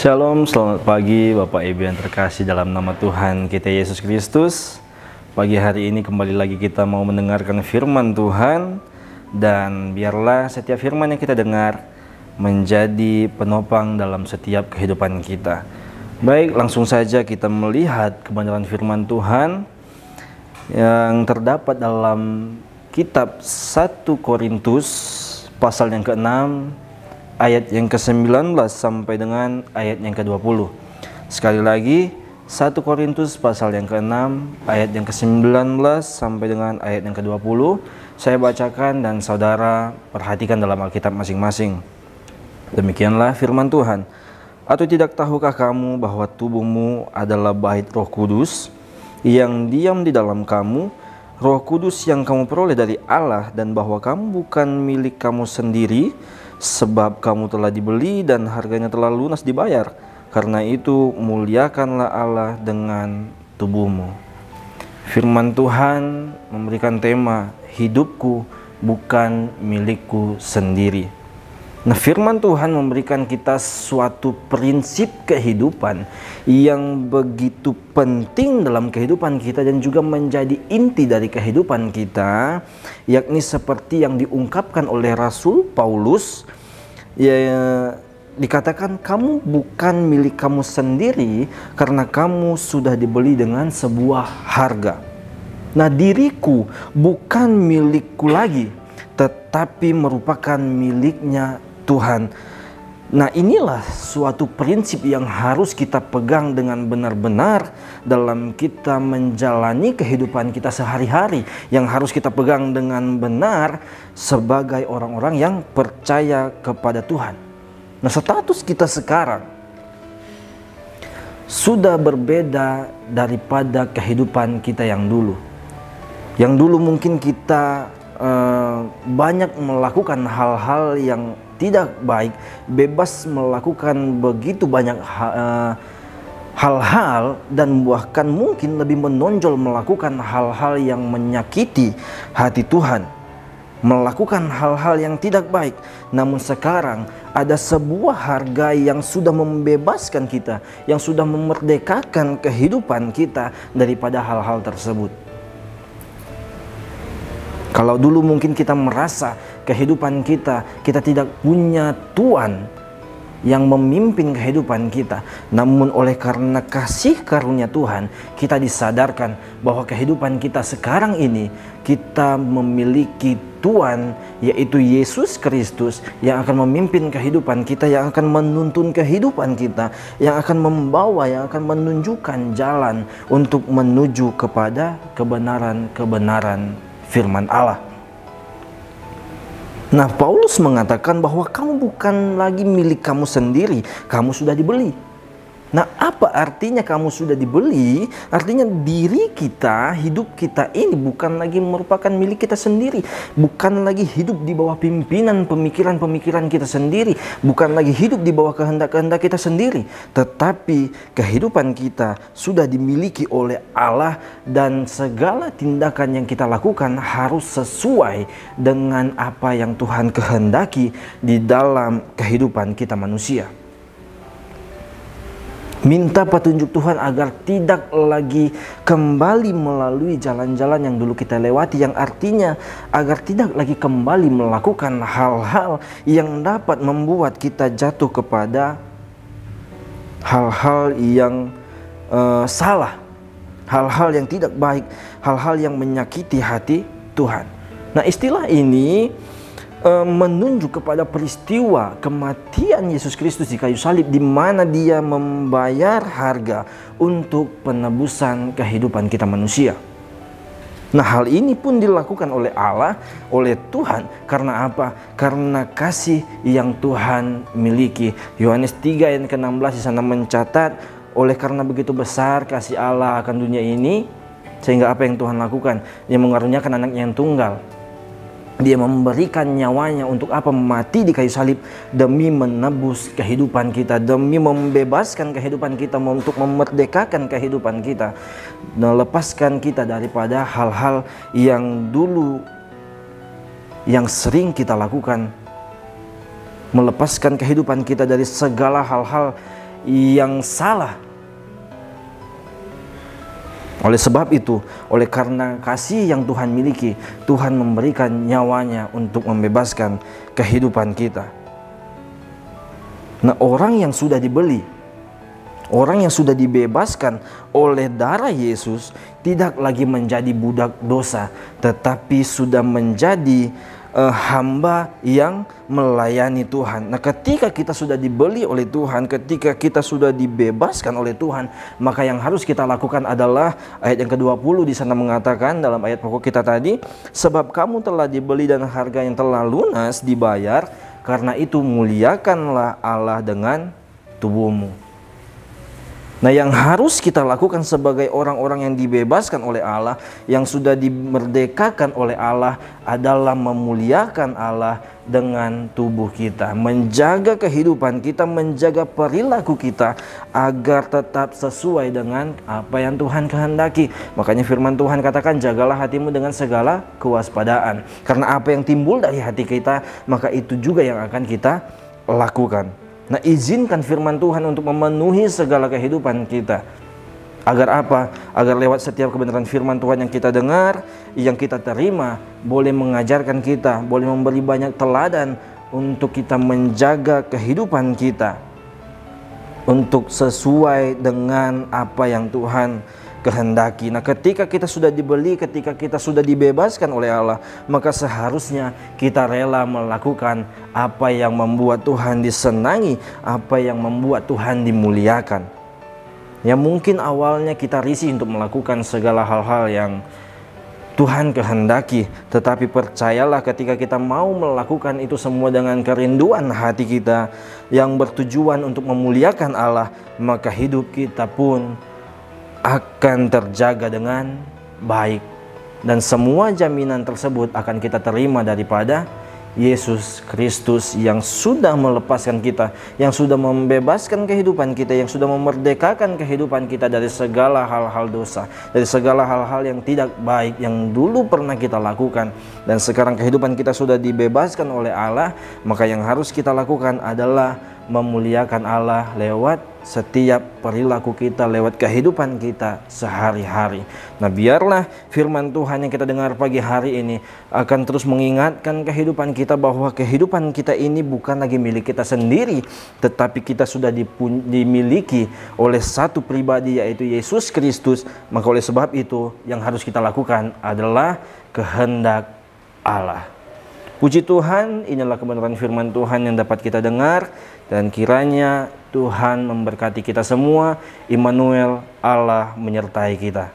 Shalom, selamat pagi Bapak Ibu yang terkasih dalam nama Tuhan kita Yesus Kristus. Pagi hari ini kembali lagi kita mau mendengarkan firman Tuhan. Dan biarlah setiap firman yang kita dengar menjadi penopang dalam setiap kehidupan kita. Baik, langsung saja kita melihat kebenaran firman Tuhan yang terdapat dalam kitab 1 Korintus pasal yang ke-6 ayat yang ke-19 sampai dengan ayat yang ke-20. Sekali lagi, 1 Korintus pasal yang ke-6 ayat yang ke-19 sampai dengan ayat yang ke-20. Saya bacakan dan saudara perhatikan dalam Alkitab masing-masing. Demikianlah firman Tuhan. Atau tidak tahukah kamu bahwa tubuhmu adalah bait Roh Kudus yang diam di dalam kamu, Roh Kudus yang kamu peroleh dari Allah, dan bahwa kamu bukan milik kamu sendiri, sebab kamu telah dibeli dan harganya telah lunas dibayar. Karena itu muliakanlah Allah dengan tubuhmu. Firman Tuhan memberikan tema, hidupku bukan milikku sendiri. Nah, firman Tuhan memberikan kita suatu prinsip kehidupan yang begitu penting dalam kehidupan kita dan juga menjadi inti dari kehidupan kita, yakni seperti yang diungkapkan oleh Rasul Paulus, ya, dikatakan kamu bukan milik kamu sendiri karena kamu sudah dibeli dengan sebuah harga. Nah, diriku bukan milikku lagi, tetapi merupakan miliknya Tuhan. Nah, inilah suatu prinsip yang harus kita pegang dengan benar-benar dalam kita menjalani kehidupan kita sehari-hari, yang harus kita pegang dengan benar sebagai orang-orang yang percaya kepada Tuhan. Nah, status kita sekarang sudah berbeda daripada kehidupan kita yang dulu. Yang dulu mungkin kita banyak melakukan hal-hal yang tidak baik, bebas melakukan begitu banyak hal-hal, dan bahkan mungkin lebih menonjol melakukan hal-hal yang menyakiti hati Tuhan, melakukan hal-hal yang tidak baik. Namun sekarang ada sebuah harga yang sudah membebaskan kita, yang sudah memerdekakan kehidupan kita daripada hal-hal tersebut. Kalau dulu mungkin kita merasa kehidupan kita tidak punya Tuhan yang memimpin kehidupan kita. Namun oleh karena kasih karunia Tuhan, kita disadarkan bahwa kehidupan kita sekarang ini, kita memiliki Tuhan, yaitu Yesus Kristus, yang akan memimpin kehidupan kita, yang akan menuntun kehidupan kita, yang akan membawa, yang akan menunjukkan jalan untuk menuju kepada kebenaran-kebenaran firman Allah. Nah, Paulus mengatakan bahwa kamu bukan lagi milik kamu sendiri, kamu sudah dibeli. Nah, apa artinya kamu sudah dibeli? Artinya diri kita, hidup kita ini bukan lagi merupakan milik kita sendiri, bukan lagi hidup di bawah pimpinan pemikiran-pemikiran kita sendiri, bukan lagi hidup di bawah kehendak-kehendak kita sendiri, tetapi kehidupan kita sudah dimiliki oleh Allah, dan segala tindakan yang kita lakukan harus sesuai dengan apa yang Tuhan kehendaki di dalam kehidupan kita manusia. Minta petunjuk Tuhan agar tidak lagi kembali melalui jalan-jalan yang dulu kita lewati, yang artinya agar tidak lagi kembali melakukan hal-hal yang dapat membuat kita jatuh kepada hal-hal yang salah, hal-hal yang tidak baik, hal-hal yang menyakiti hati Tuhan. Nah, istilah ini menunjuk kepada peristiwa kematian Yesus Kristus di kayu salib, di mana Dia membayar harga untuk penebusan kehidupan kita manusia. Nah, hal ini pun dilakukan oleh Allah, oleh Tuhan. Karena apa? Karena kasih yang Tuhan miliki. Yohanes 3 ayat ke-16 di sana mencatat, oleh karena begitu besar kasih Allah akan dunia ini, sehingga apa yang Tuhan lakukan? Dia mengaruniakan anaknya yang tunggal. Dia memberikan nyawanya untuk apa? Mati di kayu salib demi menebus kehidupan kita, demi membebaskan kehidupan kita, untuk memerdekakan kehidupan kita, melepaskan kita daripada hal-hal yang dulu yang sering kita lakukan, melepaskan kehidupan kita dari segala hal-hal yang salah. Oleh sebab itu, oleh karena kasih yang Tuhan miliki, Tuhan memberikan nyawanya untuk membebaskan kehidupan kita. Nah, orang yang sudah dibeli, orang yang sudah dibebaskan oleh darah Yesus, tidak lagi menjadi budak dosa, tetapi sudah menjadi hamba yang melayani Tuhan. Nah, ketika kita sudah dibeli oleh Tuhan, ketika kita sudah dibebaskan oleh Tuhan, maka yang harus kita lakukan adalah ayat yang ke-20 di sana mengatakan dalam ayat pokok kita tadi, sebab kamu telah dibeli dan harga yang telah lunas dibayar, karena itu muliakanlah Allah dengan tubuhmu. Nah, yang harus kita lakukan sebagai orang-orang yang dibebaskan oleh Allah, yang sudah dimerdekakan oleh Allah, adalah memuliakan Allah dengan tubuh kita, menjaga kehidupan kita, menjaga perilaku kita agar tetap sesuai dengan apa yang Tuhan kehendaki. Makanya firman Tuhan katakan, jagalah hatimu dengan segala kewaspadaan, karena apa yang timbul dari hati kita, maka itu juga yang akan kita lakukan. Nah, izinkan firman Tuhan untuk memenuhi segala kehidupan kita. Agar apa? Agar lewat setiap kebenaran firman Tuhan yang kita dengar, yang kita terima, boleh mengajarkan kita, boleh memberi banyak teladan untuk kita menjaga kehidupan kita, untuk sesuai dengan apa yang Tuhan kehendaki. Nah, ketika kita sudah dibeli, ketika kita sudah dibebaskan oleh Allah, maka seharusnya kita rela melakukan apa yang membuat Tuhan disenangi, apa yang membuat Tuhan dimuliakan. Ya, mungkin awalnya kita risih untuk melakukan segala hal-hal yang Tuhan kehendaki, tetapi percayalah ketika kita mau melakukan itu semua dengan kerinduan hati kita yang bertujuan untuk memuliakan Allah, maka hidup kita pun akan terjaga dengan baik, dan semua jaminan tersebut akan kita terima daripada Yesus Kristus yang sudah melepaskan kita, yang sudah membebaskan kehidupan kita, yang sudah memerdekakan kehidupan kita dari segala hal-hal dosa, dari segala hal-hal yang tidak baik yang dulu pernah kita lakukan. Dan sekarang kehidupan kita sudah dibebaskan oleh Allah, maka yang harus kita lakukan adalah memuliakan Allah lewat setiap perilaku kita, lewat kehidupan kita sehari-hari. Nah, biarlah firman Tuhan yang kita dengar pagi hari ini akan terus mengingatkan kehidupan kita bahwa kehidupan kita ini bukan lagi milik kita sendiri, tetapi kita sudah dimiliki oleh satu pribadi, yaitu Yesus Kristus. Maka oleh sebab itu yang harus kita lakukan adalah kehendak Allah. Puji Tuhan, inilah kebenaran firman Tuhan yang dapat kita dengar, dan kiranya Tuhan memberkati kita semua. Immanuel, Allah menyertai kita.